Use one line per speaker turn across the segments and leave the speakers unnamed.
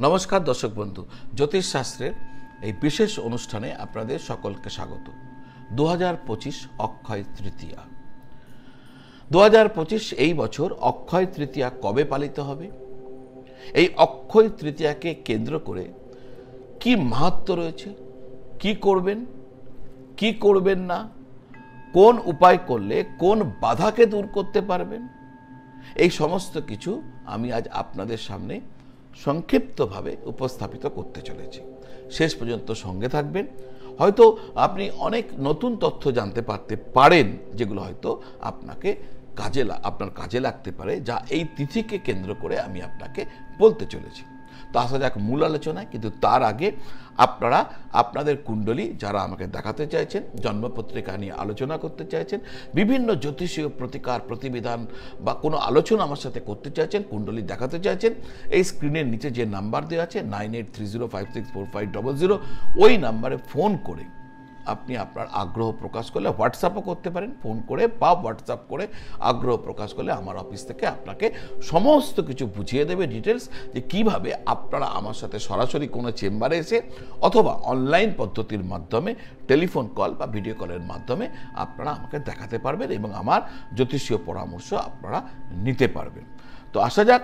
নমস্কার দর্শক বন্ধু, জ্যোতিষ শাস্ত্রের এই বিশেষ অনুষ্ঠানে আপনাদের সকলকে স্বাগত। 2025 অক্ষয় তৃতীয়া। 2025 এই বছর অক্ষয় তৃতীয়া কবে পালিত হবে, এই অক্ষয় তৃতীয়াকে কেন্দ্র করে কি মাহাত্ম্য রয়েছে, কি করবেন কি করবেন না, কোন উপায় করলে কোন বাধাকে দূর করতে পারবেন, এই সমস্ত কিছু আমি আজ আপনাদের সামনে সংক্ষিপ্তভাবে উপস্থাপিত করতে চলেছি। শেষ পর্যন্ত সঙ্গে থাকবেন। হয়তো আপনি অনেক নতুন তথ্য জানতে পারতে পারেন, যেগুলো হয়তো আপনার কাজে লাগতে পারে, যা এই তিথিকে কেন্দ্র করে আমি আপনাকে বলতে চলেছি। তো আসা যাক মূল আলোচনায়। কিন্তু তার আগে আপনারা আপনাদের কুণ্ডলী যারা আমাকে দেখাতে চাইছেন, জন্মপত্রিকা নিয়ে আলোচনা করতে চাইছেন, বিভিন্ন জ্যোতিষীয় প্রতিকার প্রতিবিধান বা কোনো আলোচনা আমার সাথে করতে চাইছেন, কুণ্ডলী দেখাতে চাইছেন, এই স্ক্রিনের নিচে যে নাম্বার দেওয়া আছে 9830564500, ওই নাম্বারে ফোন করে আপনি আপনার আগ্রহ প্রকাশ করলে, হোয়াটসঅ্যাপও করতে পারেন, ফোন করে বা হোয়াটসঅ্যাপ করে আগ্রহ প্রকাশ করলে আমার অফিস থেকে আপনাকে সমস্ত কিছু বুঝিয়ে দেবে ডিটেলস, যে কিভাবে আপনারা আমার সাথে সরাসরি কোনো চেম্বারে এসে অথবা অনলাইন পদ্ধতির মাধ্যমে টেলিফোন কল বা ভিডিও কলের মাধ্যমে আপনারা আমাকে দেখাতে পারবেন এবং আমার জ্যোতিষীয় পরামর্শ আপনারা নিতে পারবেন। তো আসা যাক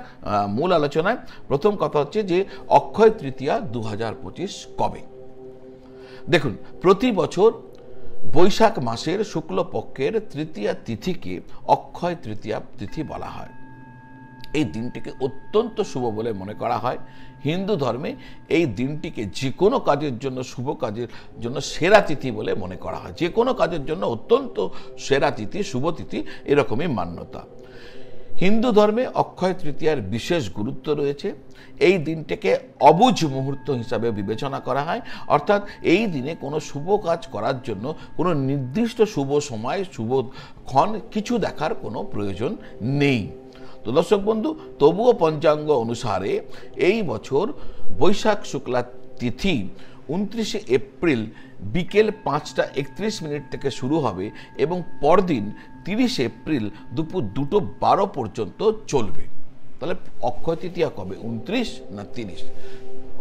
মূল আলোচনায়। প্রথম কথা হচ্ছে যে অক্ষয় তৃতীয়া 2025 কবে। দেখুন, প্রতি বছর বৈশাখ মাসের শুক্লপক্ষের তৃতীয়া তিথিকে অক্ষয় তৃতীয়া তিথি বলা হয়। এই দিনটিকে অত্যন্ত শুভ বলে মনে করা হয়। হিন্দু ধর্মে এই দিনটিকে যে কোনো কাজের জন্য, শুভ কাজের জন্য সেরা তিথি বলে মনে করা হয়। যে কোনো কাজের জন্য অত্যন্ত সেরা তিথি, শুভ তিথি, এরকমই মান্যতা। হিন্দু ধর্মে অক্ষয় তৃতীয়ার বিশেষ গুরুত্ব রয়েছে। এই দিনটাকে অবুঝ মুহূর্ত হিসাবে বিবেচনা করা হয়, অর্থাৎ এই দিনে কোনো শুভ কাজ করার জন্য কোনো নির্দিষ্ট শুভ সময়, শুভ ক্ষণ কিছু দেখার কোনো প্রয়োজন নেই। তো দর্শক বন্ধু, তবুও পঞ্চাঙ্গ অনুসারে এই বছর বৈশাখ শুক্লা তিথি 29 এপ্রিল বিকেল 5:31 থেকে শুরু হবে এবং পরদিন 30 এপ্রিল দুপুর 2:12 পর্যন্ত চলবে। তাহলে অক্ষয় তৃতীয়া কবে, 29 না 30?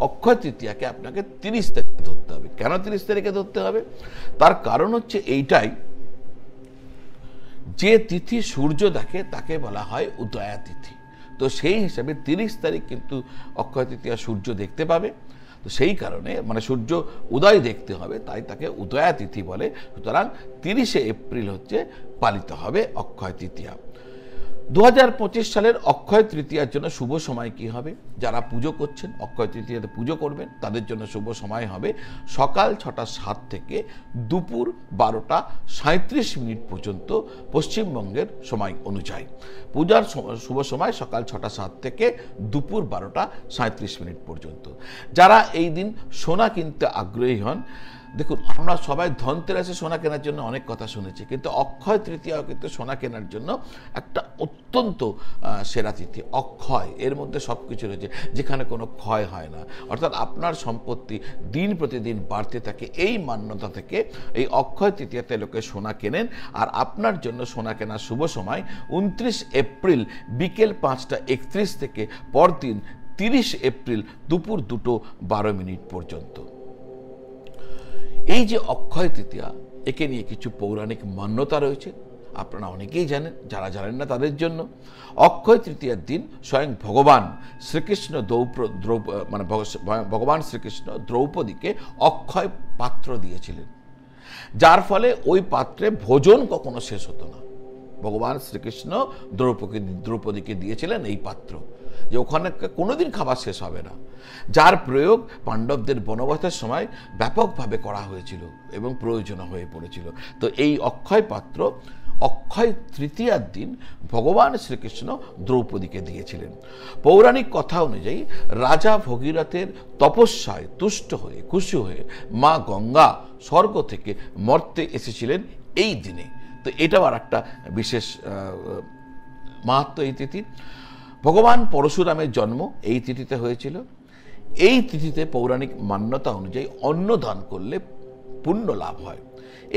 অক্ষয় তৃতীয়াকে আপনাকে 30 তারিখে ধরতে হবে। কেন 30 তারিখে ধরতে হবে? তার কারণ হচ্ছে এইটাই, যে তিথি সূর্য দেখে তাকে বলা হয় উদয়া তিথি। তো সেই হিসাবে 30 তারিখ কিন্তু অক্ষয় তৃতীয়া সূর্য দেখতে পাবে। তো সেই কারণে সূর্য উদয় দেখতে হবে, তাই তাকে উদয়া তিথি বলে। সুতরাং 30 এপ্রিল হচ্ছে পালিত হবে অক্ষয় তৃতীয়া। 2025 সালের অক্ষয় তৃতীয়ার জন্য শুভ সময় কি হবে? যারা পুজো করছেন, অক্ষয় তৃতীয়াতে পুজো করবেন, তাদের জন্য শুভ সময় হবে সকাল 6:07 থেকে দুপুর 12:37 পর্যন্ত পশ্চিমবঙ্গের সময় অনুযায়ী। পূজার শুভ সময় সকাল 6:07 থেকে দুপুর 12:37 পর্যন্ত। যারা এই দিন সোনা কিনতে আগ্রহী হন, দেখুন, আমরা সবাই ধনতেরাসে সোনা কেনার জন্য অনেক কথা শুনেছি, কিন্তু অক্ষয় তৃতীয়াও কিন্তু সোনা কেনার জন্য একটা অত্যন্ত সেরা তিথি। অক্ষয়, এর মধ্যে সব কিছু রয়েছে, যেখানে কোনো ক্ষয় হয় না, অর্থাৎ আপনার সম্পত্তি দিন প্রতিদিন বাড়তে থাকে। এই মান্যতা থেকে এই অক্ষয় তৃতীয়াতে লোকে সোনা কেনেন। আর আপনার জন্য সোনা কেনার শুভ সময় 29 এপ্রিল বিকেল 5:31 থেকে পরদিন 30 এপ্রিল দুপুর 2:12 পর্যন্ত। এই যে অক্ষয় তৃতীয়া, একে নিয়ে কিছু পৌরাণিক মান্যতা রয়েছে, আপনারা অনেকেই জানেন। যারা জানেন না তাদের জন্য, অক্ষয় তৃতীয়ার দিন স্বয়ং ভগবান শ্রীকৃষ্ণ ভগবান শ্রীকৃষ্ণ দ্রৌপদীকে অক্ষয় পাত্র দিয়েছিলেন, যার ফলে ওই পাত্রে ভোজন কখনো শেষ হতো না। ভগবান শ্রীকৃষ্ণ দ্রৌপদীকে দিয়েছিলেন এই পাত্র, যে ওখানে কোনোদিন খাবার শেষ হবে না, যার প্রয়োগ পাণ্ডবদের বনবাসের সময় ব্যাপকভাবে করা হয়েছিল এবং প্রয়োজন হয়ে পড়েছিল। তো এই অক্ষয় পাত্র অক্ষয় তৃতীয়ার দিন ভগবান শ্রীকৃষ্ণ দ্রৌপদীকে দিয়েছিলেন। পৌরাণিক কথা অনুযায়ী রাজা ভগীরথের তপস্যায় তুষ্ট হয়ে, খুশি হয়ে মা গঙ্গা স্বর্গ থেকে মর্তে এসেছিলেন এই দিনে। তো এটাও আর একটা বিশেষ মাহাত্ম্য এই তিথি। ভগবান পরশুরামের জন্ম এই তিথিতে হয়েছিল। এই তিথিতে পৌরাণিক মান্যতা অনুযায়ী অন্ন দান করলে পুণ্য লাভ হয়।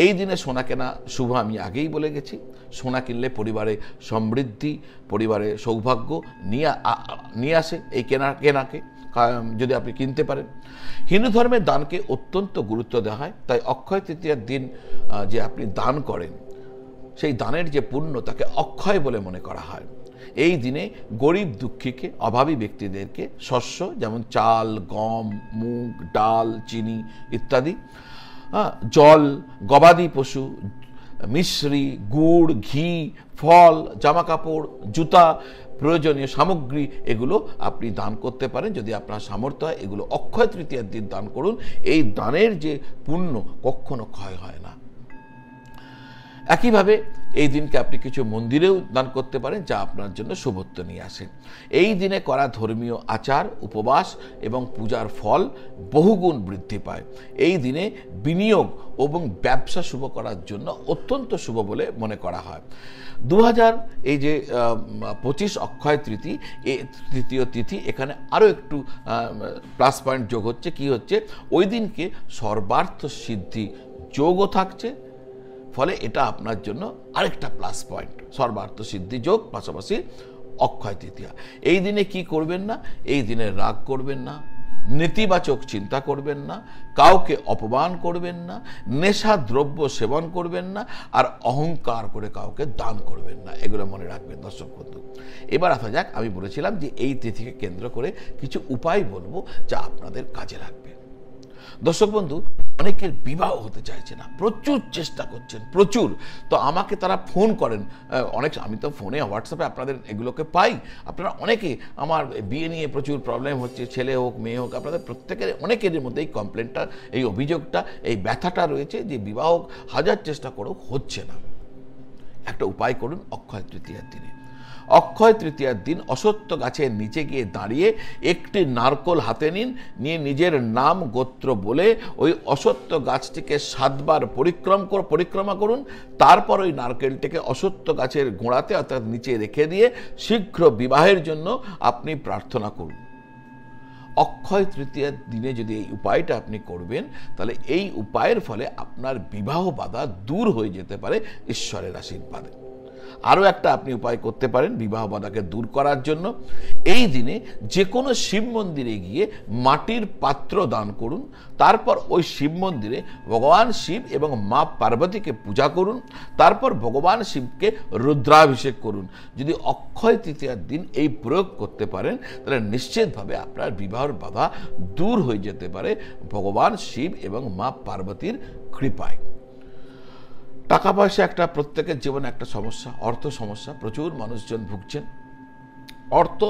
এই দিনে সোনা কেনা শুভ, আমি আগেই বলে গেছি। সোনা কিনলে পরিবারে সমৃদ্ধি, পরিবারে সৌভাগ্য নিয়ে আসে এই কেনাকে। যদি আপনি কিনতে পারেন। হিন্দু ধর্মের দানকে অত্যন্ত গুরুত্ব দেওয়া হয়, তাই অক্ষয় তৃতীয়ার দিন যে আপনি দান করেন সেই দানের যে পুণ্য তাকে অক্ষয় বলে মনে করা হয়। এই দিনে গরিব দুঃখীকে, অভাবী ব্যক্তিদেরকে শস্য যেমন চাল, গম, মুগ, ডাল, চিনি ইত্যাদি, জল, গবাদি পশু, মিশ্রি, গুড়, ঘি, ফল, জামা কাপড়, জুতা, প্রয়োজনীয় সামগ্রী এগুলো আপনি দান করতে পারেন যদি আপনার সামর্থ্য হয়। এগুলো অক্ষয় তৃতীয়ার দিন দান করুন। এই দানের যে পুণ্য কখনো ক্ষয় হয় না। একইভাবে এই দিনকে আপনি কিছু মন্দিরেও দান করতে পারেন, যা আপনার জন্য শুভত্ব নিয়ে আসে। এই দিনে করা ধর্মীয় আচার, উপবাস এবং পূজার ফল বহুগুণ বৃদ্ধি পায়। এই দিনে বিনিয়োগ এবং ব্যবসা শুভ করার জন্য অত্যন্ত শুভ বলে মনে করা হয়। 2025 অক্ষয় তৃতীয় তিথি, এখানে আরও একটু প্লাস পয়েন্ট যোগ হচ্ছে। কি হচ্ছে? ওই দিনকে সর্বার্থ সিদ্ধি যোগও থাকছে, ফলে এটা আপনার জন্য আরেকটা প্লাস পয়েন্ট। সর্বার্থ সিদ্ধি যোগ, পাশাপাশি অক্ষয় তৃতীয়া। এই দিনে কি করবেন না? এই দিনে রাগ করবেন না, নেতিবাচক চিন্তা করবেন না, কাউকে অপমান করবেন না, নেশা দ্রব্য সেবন করবেন না, আর অহংকার করে কাউকে দান করবেন না। এগুলো মনে রাখবেন দর্শক বন্ধু। এবার আসা যাক, আমি বলেছিলাম যে এই তিথিকে কেন্দ্র করে কিছু উপায় বলবো যা আপনাদের কাজে লাগবে। দর্শক বন্ধু, অনেকের বিবাহ হতে চাইছে না, প্রচুর চেষ্টা করছেন, প্রচুর। তো আমাকে তারা ফোন করেন অনেক, আমি তো ফোনে হোয়াটসঅ্যাপে আপনাদের এগুলোকে পাই। আপনারা অনেকে আমার বিয়ে নিয়ে প্রচুর প্রবলেম হচ্ছে, ছেলে হোক মেয়ে হোক, আপনাদের প্রত্যেকের অনেকের মধ্যে এই কমপ্লেনটা, এই অভিযোগটা, এই ব্যথাটা রয়েছে যে বিবাহ হাজার চেষ্টা করেও হচ্ছে না। একটা উপায় করুন অক্ষয় তৃতীয়ার দিনে। অক্ষয় তৃতীয়ার দিন অশ্বত্থ গাছের নিচে গিয়ে দাঁড়িয়ে একটি নারকোল হাতে নিন, নিয়ে নিজের নাম গোত্র বলে ওই অশ্বত্থ গাছটিকে 7 বার পরিক্রমা করুন। তারপর ওই নারকেলটিকে অশ্বত্থ গাছের গোড়াতে অর্থাৎ নিচে রেখে দিয়ে শীঘ্র বিবাহের জন্য আপনি প্রার্থনা করুন। অক্ষয় তৃতীয়ার দিনে যদি এই উপায়টা আপনি করবেন, তাহলে এই উপায়ের ফলে আপনার বিবাহ বাধা দূর হয়ে যেতে পারে ঈশ্বরের আশীর্বাদে। আরও একটা আপনি উপায় করতে পারেন বিবাহ বাধাকে দূর করার জন্য। এই দিনে যে কোনো শিব মন্দিরে গিয়ে মাটির পাত্র দান করুন। তারপর ওই শিব মন্দিরে ভগবান শিব এবং মা পার্বতীকে পূজা করুন। তারপর ভগবান শিবকে রুদ্রাভিষেক করুন। যদি অক্ষয় তৃতীয়ার দিন এই প্রয়োগ করতে পারেন, তাহলে নিশ্চিতভাবে আপনার বিবাহের বাধা দূর হয়ে যেতে পারে ভগবান শিব এবং মা পার্বতীর কৃপায়। টাকা পয়সা একটা প্রত্যেকের জীবনে একটা সমস্যা, অর্থ সমস্যা। প্রচুর মানুষজন ভুগছেন অর্থ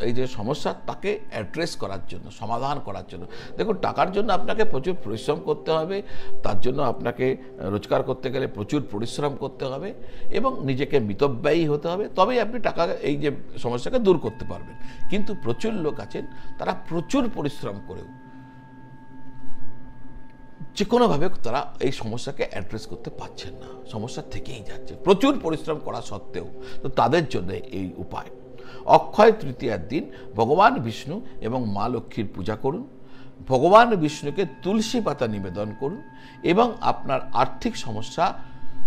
এই যে সমস্যা, তাকে অ্যাড্রেস করার জন্য, সমাধান করার জন্য। দেখুন, টাকার জন্য আপনাকে প্রচুর পরিশ্রম করতে হবে, তার জন্য আপনাকে রোজগার করতে গেলে প্রচুর পরিশ্রম করতে হবে এবং নিজেকে মিতব্যয়ী হতে হবে, তবেই আপনি টাকা এই যে সমস্যাকে দূর করতে পারবেন। কিন্তু প্রচুর লোক আছেন, তারা প্রচুর পরিশ্রম করেও যে কোনোভাবে তারা এই সমস্যাকে অ্যাড্রেস করতে পারছেন না, সমস্যা থেকেই যাচ্ছে প্রচুর পরিশ্রম করা সত্ত্বেও। তো তাদের জন্য এই উপায়। অক্ষয় তৃতীয়ার দিন ভগবান বিষ্ণু এবং মা লক্ষ্মীর পূজা করুন। ভগবান বিষ্ণুকে তুলসী পাতা নিবেদন করুন এবং আপনার আর্থিক সমস্যা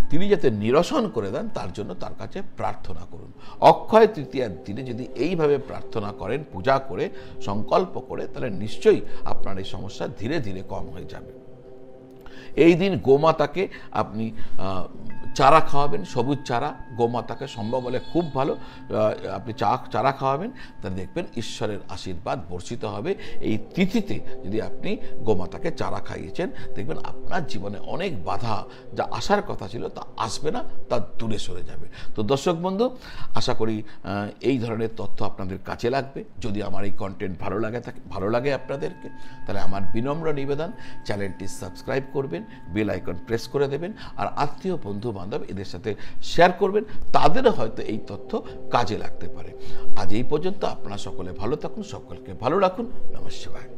তিনি যাতে নিরসন করে দেন তার জন্য তার কাছে প্রার্থনা করুন। অক্ষয় তৃতীয়ার দিনে যদি এইভাবে প্রার্থনা করেন, পূজা করে, সংকল্প করে, তাহলে নিশ্চয়ই আপনার এই সমস্যা ধীরে ধীরে কম হয়ে যাবে। এই দিন গোমাতাকে আপনি চারা খাওয়াবেন, সবুজ চারা। গোমাতাকে সম্ভব হলে খুব ভালো আপনি চারা খাওয়াবেন, তাহলে দেখবেন ঈশ্বরের আশীর্বাদ বর্ষিত হবে। এই তিথিতে যদি আপনি গোমাতাকে চারা খাইয়েছেন, দেখবেন আপনার জীবনে অনেক বাধা যা আসার কথা ছিল তা আসবে না, তা দূরে সরে যাবে। তো দর্শক বন্ধু, আশা করি এই ধরনের তথ্য আপনাদের কাজে লাগবে। যদি আমার এই কন্টেন্ট ভালো লাগে আপনাদেরকে, তাহলে আমার বিনম্র নিবেদন, চ্যানেলটি সাবস্ক্রাইব করবেন, বেল আইকন প্রেস করে দেবেন, আর আত্মীয় বন্ধু বান্ধব এদের সাথে শেয়ার করবেন, তাদেরও হয়তো এই তথ্য কাজে লাগতে পারে। আজ এই পর্যন্ত। আপনারা সকলে ভালো থাকুন, সকলকে ভালো রাখুন। নমঃ শিবায়।